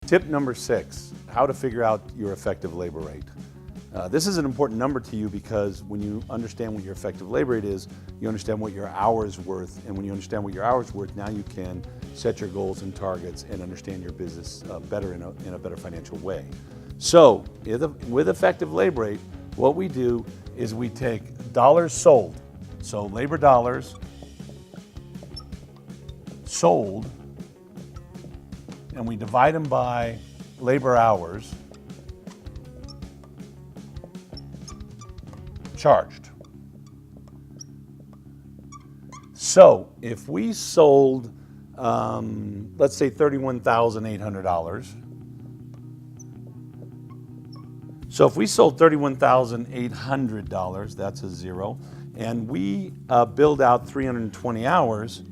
Tip number 6, how to figure out your effective labor rate. This is an important number to you because when you understand what your effective labor rate is, you understand what your hours worth, and when you understand what your hours worth, now you can set your goals and targets and understand your business better in a better financial way. So with effective labor rate, what we do is we take dollars sold, so labor dollars sold, and we divide them by labor hours charged. So if we sold, let's say $31,800. So if we sold $31,800, that's a zero, and we build out 320 hours,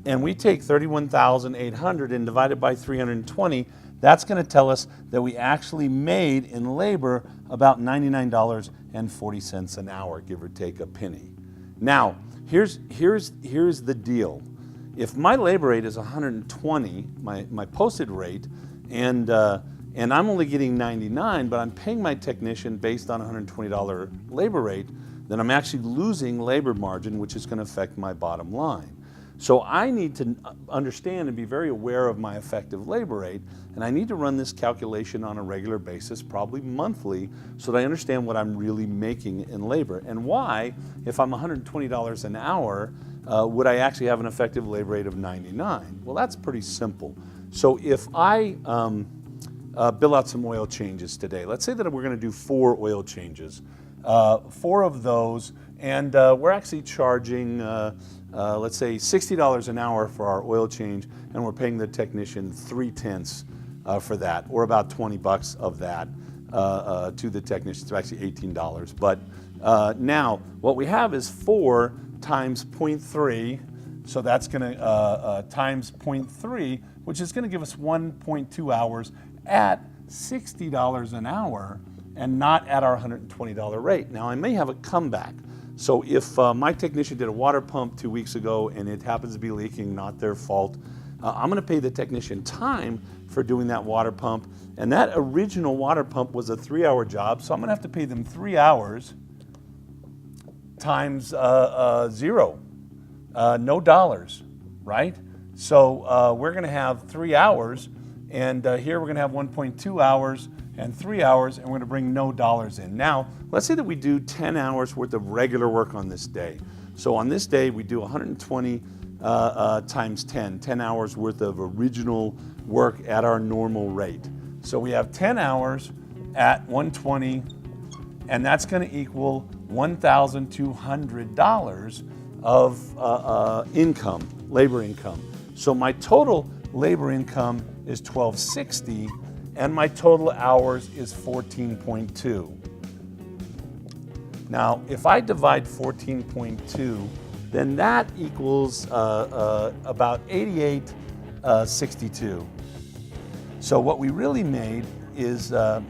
and we take 31,800 and divide it by 320, that's going to tell us that we actually made in labor about $99.40 an hour, give or take a penny. Now, here's the deal. If my labor rate is 120, my posted rate, and I'm only getting 99, but I'm paying my technician based on $120 labor rate, then I'm actually losing labor margin, which is going to affect my bottom line. So I need to understand and be very aware of my effective labor rate, and I need to run this calculation on a regular basis, probably monthly, so that I understand what I'm really making in labor and why, if I'm $120 an hour, would I actually have an effective labor rate of 99? Well, that's pretty simple. So if I bill out some oil changes today, let's say that we're going to do 4 oil changes, 4 of those, and we're actually charging let's say $60 an hour for our oil change, and we're paying the technician 3/10 for that, or about 20 bucks of that to the technician. It's actually $18. But now what we have is 4 times 0.3, so that's going to times 0.3, which is going to give us 1.2 hours at $60 an hour and not at our $120 rate. Now I may have a comeback. So if my technician did a water pump 2 weeks ago and it happens to be leaking, not their fault, I'm going to pay the technician time for doing that water pump. And that original water pump was a 3-hour job, so I'm going to have to pay them 3 hours times 0, no dollars, right? So we're going to have 3 hours, and here we're going to have 1.2 hours and 3 hours, and we're going to bring no dollars in. Now, let's say that we do 10 hours worth of regular work on this day. So on this day, we do 120 times 10 hours worth of original work at our normal rate. So we have 10 hours at 120, and that's going to equal $1,200 of income, labor income. So my total labor income is $1,260, and my total hours is 14.2. Now, if I divide 14.2, then that equals about 88.62. So what we really made is, I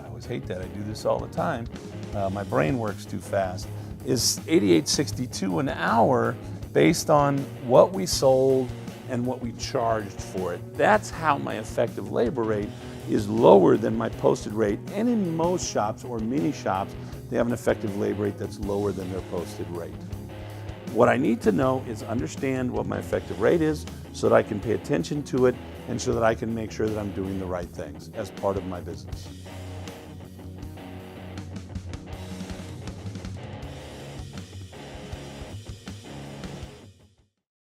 always hate that, I do this all the time, my brain works too fast, is 88.62 an hour based on what we sold and what we charged for it. That's how my effective labor rate is lower than my posted rate, and in most shops or many shops, they have an effective labor rate that's lower than their posted rate. What I need to know is understand what my effective rate is so that I can pay attention to it and so that I can make sure that I'm doing the right things as part of my business.